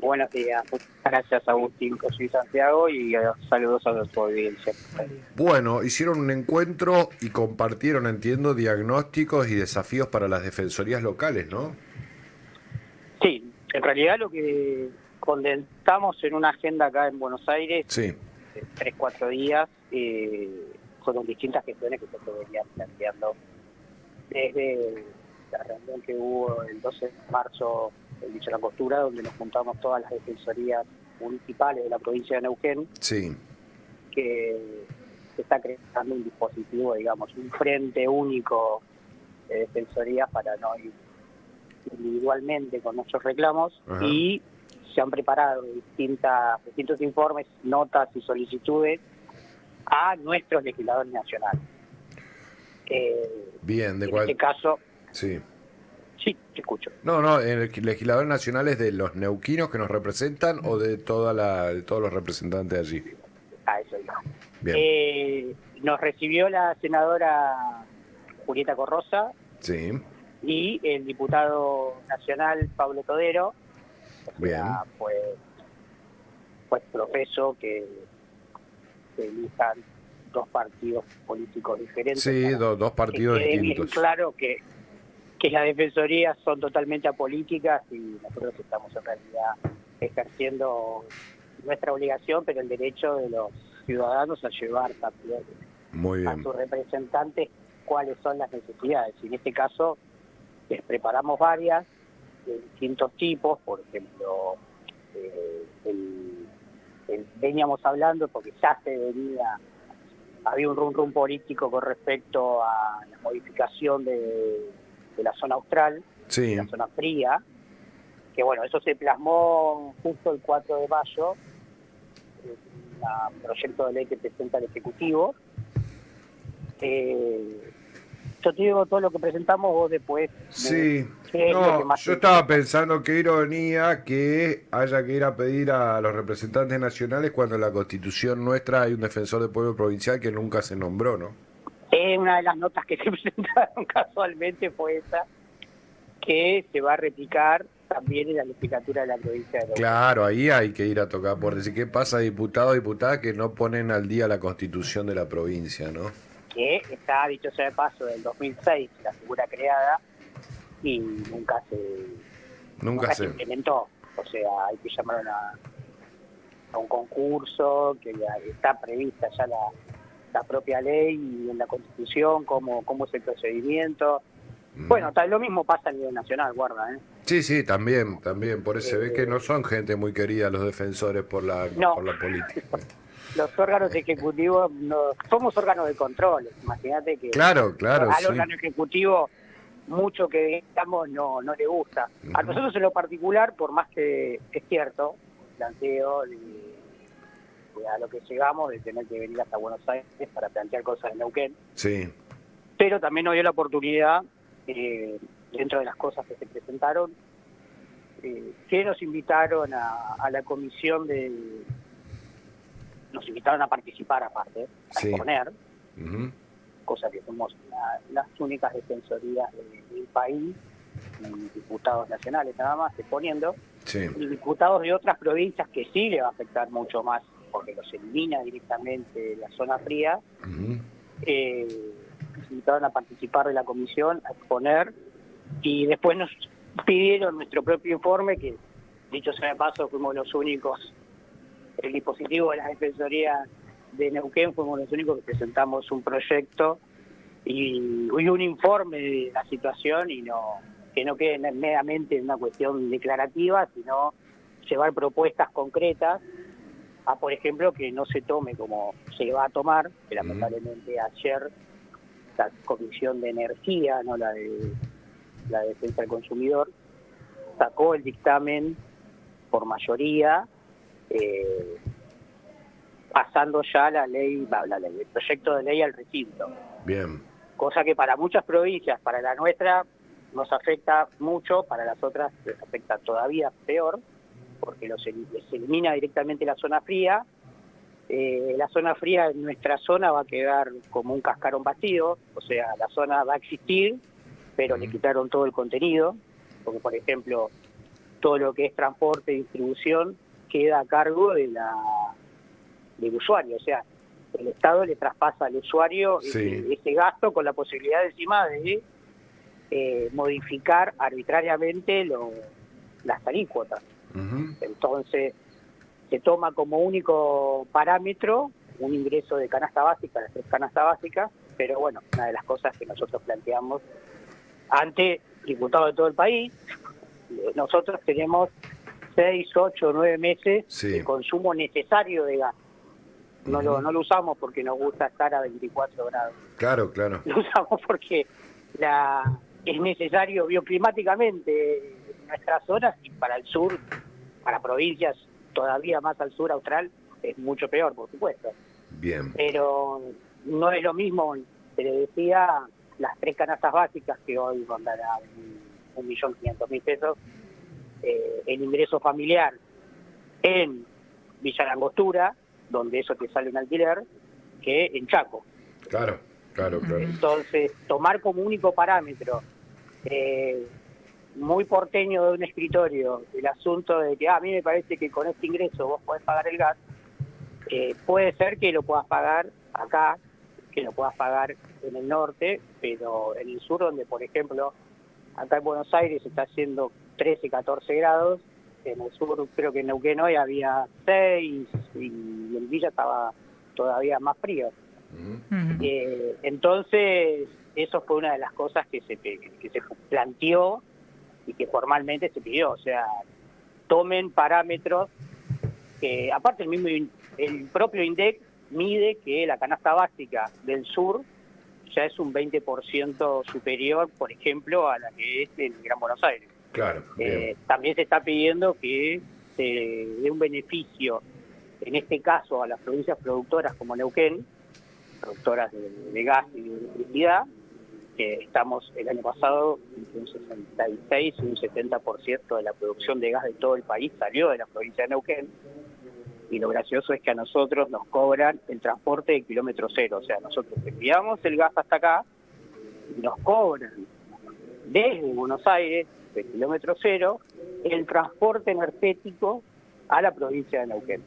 Buenos días, muchas gracias Agustín, soy Santiago y saludos a tu audiencia. Bueno, hicieron un encuentro y compartieron, entiendo, diagnósticos y desafíos para las defensorías locales, ¿no? Sí, en realidad lo que condensamos en una agenda acá en Buenos Aires, Sí, 3, 4 días, fueron distintas gestiones que se venían planteando desde la reunión que hubo el 12 de marzo en Villa La Costura, donde nos juntamos todas las defensorías municipales de la provincia de Neuquén, sí, que se está creando un dispositivo, digamos, un frente único de defensorías para no ir individualmente con nuestros reclamos, ajá, y se han preparado distintos informes, notas y solicitudes a nuestros legisladores nacionales. bien, ¿de En este cuál? caso, Sí. sí, te escucho. No, no, en el legislador nacional es de los neuquinos que nos representan o de de todos los representantes allí. A eso iba. Bien, Nos recibió la senadora Julieta Corrosa sí, y el diputado nacional Pablo Todero, o bien. sea, pues profeso que se elijan dos partidos políticos diferentes Sí, para dos que partidos quede bien distintos. claro que las defensorías son totalmente apolíticas y nosotros estamos en realidad ejerciendo nuestra obligación, pero el derecho de los ciudadanos a llevar también Muy a bien. sus representantes cuáles son las necesidades. Y en este caso les preparamos varias de distintos tipos, por ejemplo, veníamos hablando porque ya se venía, había un rum político con respecto a la modificación de la zona austral, de Sí, la zona fría, que bueno, eso se plasmó justo el 4 de mayo en un proyecto de ley que presenta el Ejecutivo. Yo te digo todo lo que presentamos, vos después, sí. ¿qué es lo que No, más te yo estaba interesa? pensando qué ironía que haya que ir a pedir a los representantes nacionales cuando en la constitución nuestra hay un defensor del pueblo provincial que nunca se nombró, ¿no? Una de las notas que se presentaron casualmente fue esa, que se va a replicar también en la legislatura de la provincia de Neuquén, Claro, ahí hay que ir a tocar por decir qué pasa diputado o diputada que no ponen al día la constitución de la provincia, ¿no? que está, dicho sea de paso, del 2006, la figura creada, y Nunca nunca se sé. implementó. O sea, hay que llamar a un concurso, que ya está prevista ya la propia ley y en la Constitución, cómo es el procedimiento. Bueno, lo mismo pasa a nivel nacional, guarda, ¿eh? Sí, sí, también, también. Por eso se ve que no Eh, son gente muy querida los defensores no, por la política. los órganos ejecutivos no somos órganos de control. Imagínate que Claro, claro, al sí. órgano ejecutivo mucho que digamos no le gusta. A nosotros en lo particular, por más que es cierto, planteo de a lo que llegamos, de tener que venir hasta Buenos Aires para plantear cosas en Neuquén, Sí. pero también nos dio la oportunidad, dentro de las cosas que se presentaron, que nos invitaron a la comisión nos invitaron a participar aparte, a Sí. exponer, Ujú. cosa que somos las únicas defensorías del país, y diputados nacionales nada más exponiendo, Sí. y diputados de otras provincias que sí le va a afectar mucho más, porque los elimina directamente la zona fría. Ujú. Nos invitaron a participar de la comisión, a exponer, y después nos pidieron nuestro propio informe, que dicho sea de paso fuimos los únicos, el dispositivo de la Defensoría de Neuquén fuimos los únicos que presentamos un proyecto y un informe de la situación, y que no quede meramente en una cuestión declarativa, sino llevar propuestas concretas a, por ejemplo, que no se tome como se va a tomar, que Ujú. lamentablemente ayer la Comisión de Energía, no la de la Defensa del Consumidor, sacó el dictamen por mayoría, eh, pasando ya el proyecto de ley al recinto. Bien. Cosa que para muchas provincias, para la nuestra, nos afecta mucho, para las otras les afecta todavía peor, porque se elimina directamente la zona fría. La zona fría en nuestra zona va a quedar como un cascarón vacío, o sea, la zona va a existir, pero le Ujú. quitaron todo el contenido, porque por ejemplo, todo lo que es transporte y distribución queda a cargo del usuario. O sea, el Estado le traspasa al usuario ese gasto con la posibilidad encima de modificar arbitrariamente las alícuotas. Entonces, se toma como único parámetro un ingreso de canasta básica, las 3 canastas básicas, pero bueno, una de las cosas que nosotros planteamos ante diputados de todo el país, nosotros tenemos 6, 8, 9 meses de consumo necesario de gas. No lo usamos porque nos gusta estar a 24 grados. Claro. Lo usamos porque es necesario bioclimáticamente en nuestras zonas, y para el sur, para provincias todavía más al sur austral, es mucho peor, por supuesto. Bien. Pero no es lo mismo, se le decía, las 3 canastas básicas, que hoy rondará 1.500.000 pesos, el ingreso familiar en Villa Langostura, donde eso te sale un alquiler, que en Chaco. Claro. Entonces, tomar como único parámetro muy porteño de un escritorio el asunto de que a mí me parece que con este ingreso vos podés pagar el gas, puede ser que lo puedas pagar acá, que lo puedas pagar en el norte, pero en el sur, donde por ejemplo acá en Buenos Aires está haciendo 13, 14 grados, en el sur creo que en Neuquén hoy había 6 y en Villa estaba todavía más frío. Entonces, eso fue una de las cosas que se planteó y que formalmente se pidió. O sea, tomen parámetros que, aparte el propio INDEC mide que la canasta básica del sur ya es un 20% superior, por ejemplo, a la que es en Gran Buenos Aires. Claro. También se está pidiendo que se dé un beneficio, en este caso a las provincias productoras como Neuquén, productoras de gas y de electricidad, que estamos el año pasado entre un 66 y un 70% de la producción de gas de todo el país salió de la provincia de Neuquén, y lo gracioso es que a nosotros nos cobran el transporte de kilómetro cero. O sea, nosotros enviamos el gas hasta acá y nos cobran desde Buenos Aires, de kilómetro cero, el transporte energético a la provincia de Neuquén.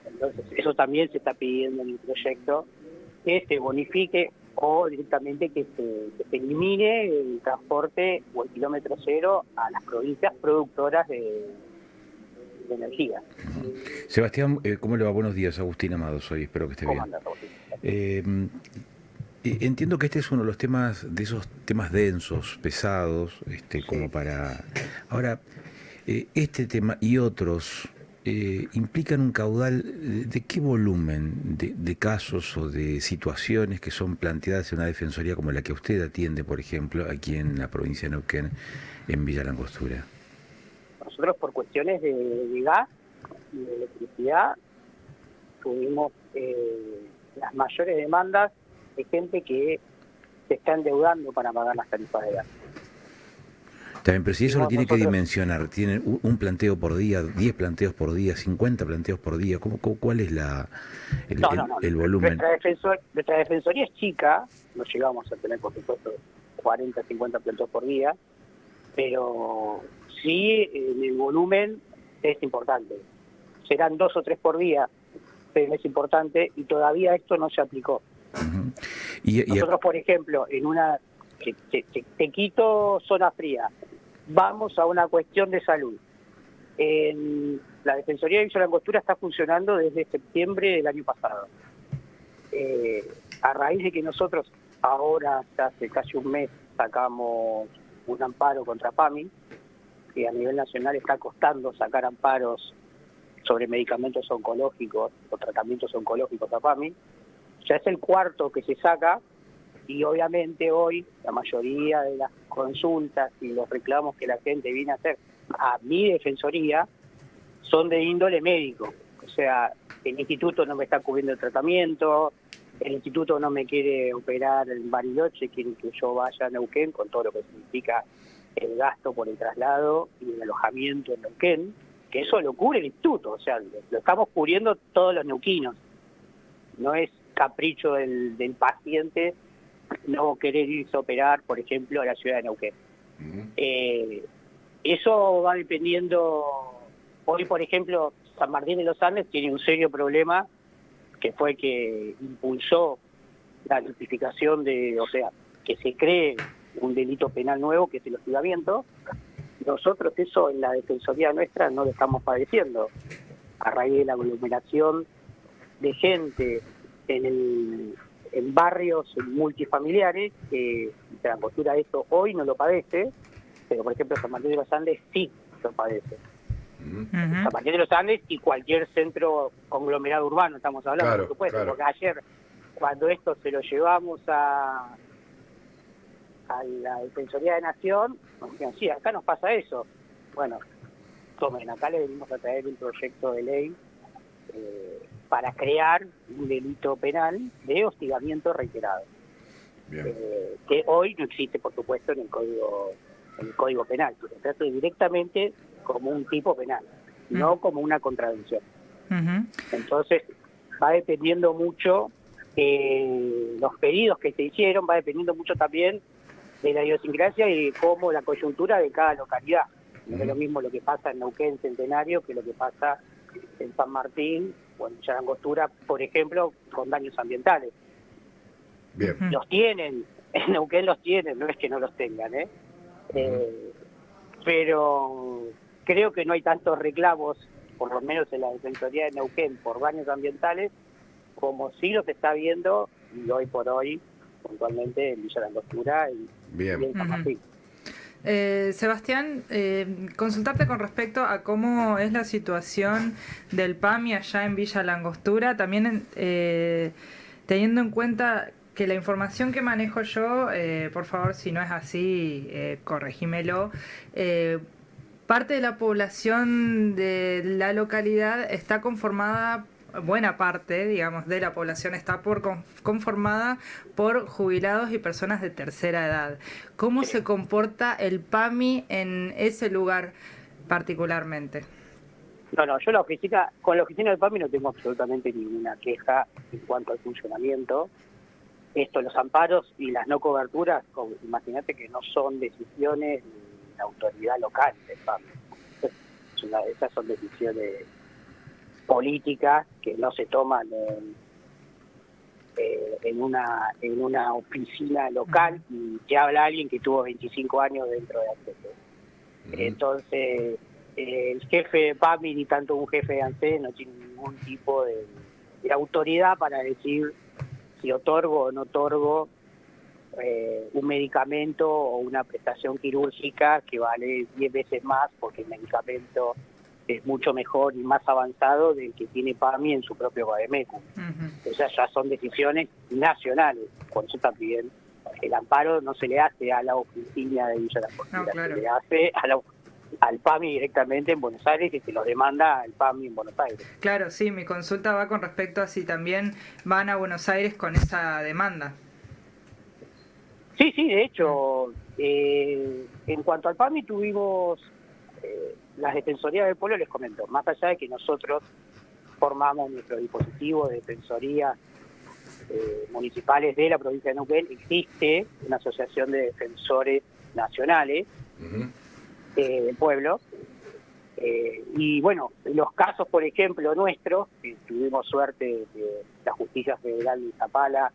Entonces, eso también se está pidiendo en el proyecto, que se bonifique o directamente que se elimine el transporte o el kilómetro cero a las provincias productoras de energía. Sebastián, ¿cómo le va? Buenos días, Agustín Amado soy, espero que esté bien. Entiendo que este es uno de los temas, de esos temas densos, pesados, como para... Ahora, este tema y otros implican un caudal de qué volumen de casos o de situaciones que son planteadas en una defensoría como la que usted atiende, por ejemplo, aquí en la provincia de Neuquén, en Villa Langostura. Nosotros, por cuestiones de gas y de electricidad, tuvimos las mayores demandas de gente que se está endeudando para pagar las tarifas de gas. También, pero si eso lo tiene que dimensionar, tiene un planteo por día, 10 planteos por día, 50 planteos por día, ¿cuál es el volumen? Nuestra defensoría es chica, no llegamos a tener, por supuesto, 40, 50 planteos por día, pero sí el volumen es importante. Serán 2 o 3 por día, pero es importante, y todavía esto no se aplicó. Nosotros, por ejemplo, en una... Te quito zona fría, vamos a una cuestión de salud. La Defensoría de Villa Langostura está funcionando desde septiembre del año pasado. A raíz de que nosotros ahora, hace casi un mes, sacamos un amparo contra PAMI, que a nivel nacional está costando sacar amparos sobre medicamentos oncológicos o tratamientos oncológicos a PAMI. Ya es el 4º que se saca, y obviamente hoy la mayoría de las consultas y los reclamos que la gente viene a hacer a mi defensoría son de índole médico. O sea, el instituto no me está cubriendo el tratamiento, el instituto no me quiere operar en Bariloche, quiere que yo vaya a Neuquén, con todo lo que significa el gasto por el traslado y el alojamiento en Neuquén, que eso lo cubre el instituto. O sea, lo estamos cubriendo todos los neuquinos. No es capricho del paciente no querer irse a operar, por ejemplo, a la ciudad de Neuquén. Eso va dependiendo. Hoy, por ejemplo, San Martín de los Andes tiene un serio problema, que fue que impulsó la notificación o sea, que se cree un delito penal nuevo, que es el hostigamiento. Nosotros eso en la Defensoría nuestra no lo estamos padeciendo, a raíz de la aglomeración de gente en barrios multifamiliares, que la Angostura esto hoy no lo padece, pero por ejemplo San Martín de los Andes sí lo padece. San Martín de los Andes y cualquier centro conglomerado urbano, estamos hablando, Claro, por supuesto, claro. porque ayer, cuando esto se lo llevamos a la Defensoría de Nación, nos dijeron, sí, acá nos pasa eso. Bueno, tomen, acá le venimos a traer un proyecto de ley para crear un delito penal de hostigamiento reiterado, que hoy no existe, por supuesto, en el Código Penal, que se trata directamente como un tipo penal, no como una contravención. Entonces, va dependiendo mucho los pedidos que se hicieron, va dependiendo mucho también de la idiosincrasia y de cómo la coyuntura de cada localidad. No es lo mismo lo que pasa en Neuquén Centenario que lo que pasa en San Martín o en Villa Langostura, por ejemplo, con daños ambientales. Bien. Los tienen, en Neuquén los tienen, no es que no los tengan, pero creo que no hay tantos reclamos, por lo menos en la Defensoría de Neuquén, por daños ambientales, como sí los está viendo, y hoy por hoy, puntualmente en Villa Langostura y en San Martín. Sebastián, consultarte con respecto a cómo es la situación del PAMI allá en Villa Langostura, también teniendo en cuenta que la información que manejo yo, por favor, si no es así, corregímelo, parte de la población de la localidad está conformada, buena parte, digamos, de la población está conformada por jubilados y personas de tercera edad. ¿Cómo se comporta el PAMI en ese lugar particularmente? No, yo con la oficina del PAMI no tengo absolutamente ninguna queja en cuanto al funcionamiento. Los amparos y las no coberturas, imagínate que no son decisiones de la autoridad local del PAMI. Esas son decisiones políticas que no se toman en una oficina local, y que habla alguien que tuvo 25 años dentro de ANSES. Entonces, el jefe de PAMI, ni tanto un jefe de ANSES, no tiene ningún tipo de autoridad para decir si otorgo o no otorgo un medicamento o una prestación quirúrgica que vale 10 veces más, porque el medicamento es mucho mejor y más avanzado del que tiene PAMI en su propio Bademecum. Esas ya son decisiones nacionales. Por eso también el amparo no se le hace a la oficina de Villa Langostura, se le hace al PAMI directamente en Buenos Aires, y se lo demanda al PAMI en Buenos Aires. Claro, sí, mi consulta va con respecto a si también van a Buenos Aires con esa demanda. Sí, de hecho, en cuanto al PAMI tuvimos las defensorías del pueblo, les comento, más allá de que nosotros formamos nuestro dispositivo de defensorías municipales de la provincia de Neuquén, existe una asociación de defensores nacionales del pueblo, y bueno, los casos, por ejemplo, nuestros, que tuvimos suerte de que la Justicia Federal de Izapala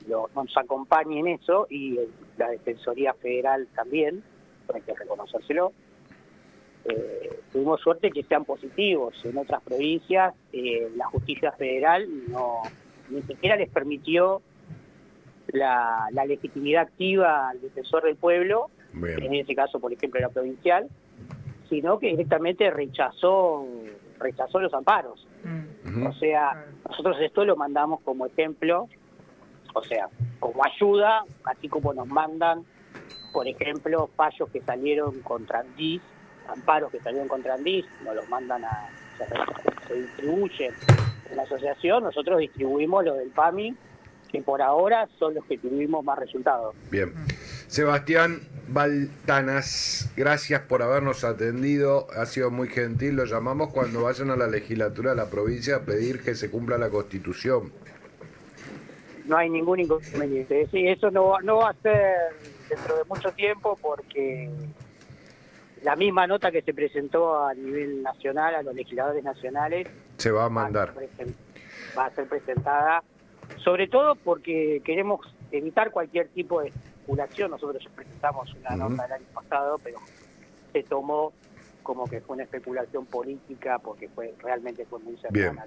nos acompañe en eso, y la Defensoría Federal también, hay que reconocérselo. Tuvimos suerte que sean positivos. En otras provincias la Justicia Federal ni siquiera les permitió la legitimidad activa al defensor del pueblo. Bien. En ese caso, por ejemplo, era provincial, sino que directamente rechazó los amparos. O sea, nosotros esto lo mandamos como ejemplo, o sea, como ayuda, así como nos mandan, por ejemplo, fallos que salieron contra Andis, amparos que salieron contra Andis, nos los mandan se distribuyen en la asociación. Nosotros distribuimos los del PAMI, que por ahora son los que tuvimos más resultados. Bien. Sebastián Baltanas, gracias por habernos atendido, ha sido muy gentil. Lo llamamos cuando vayan a la legislatura de la provincia a pedir que se cumpla la Constitución. No hay ningún inconveniente. Sí, eso no va a ser dentro de mucho tiempo, porque la misma nota que se presentó a nivel nacional, a los legisladores nacionales, se va a mandar. Va a ser presentada, sobre todo porque queremos evitar cualquier tipo de especulación. Nosotros ya presentamos una nota el año pasado, pero se tomó como que fue una especulación política porque realmente fue muy cercana a la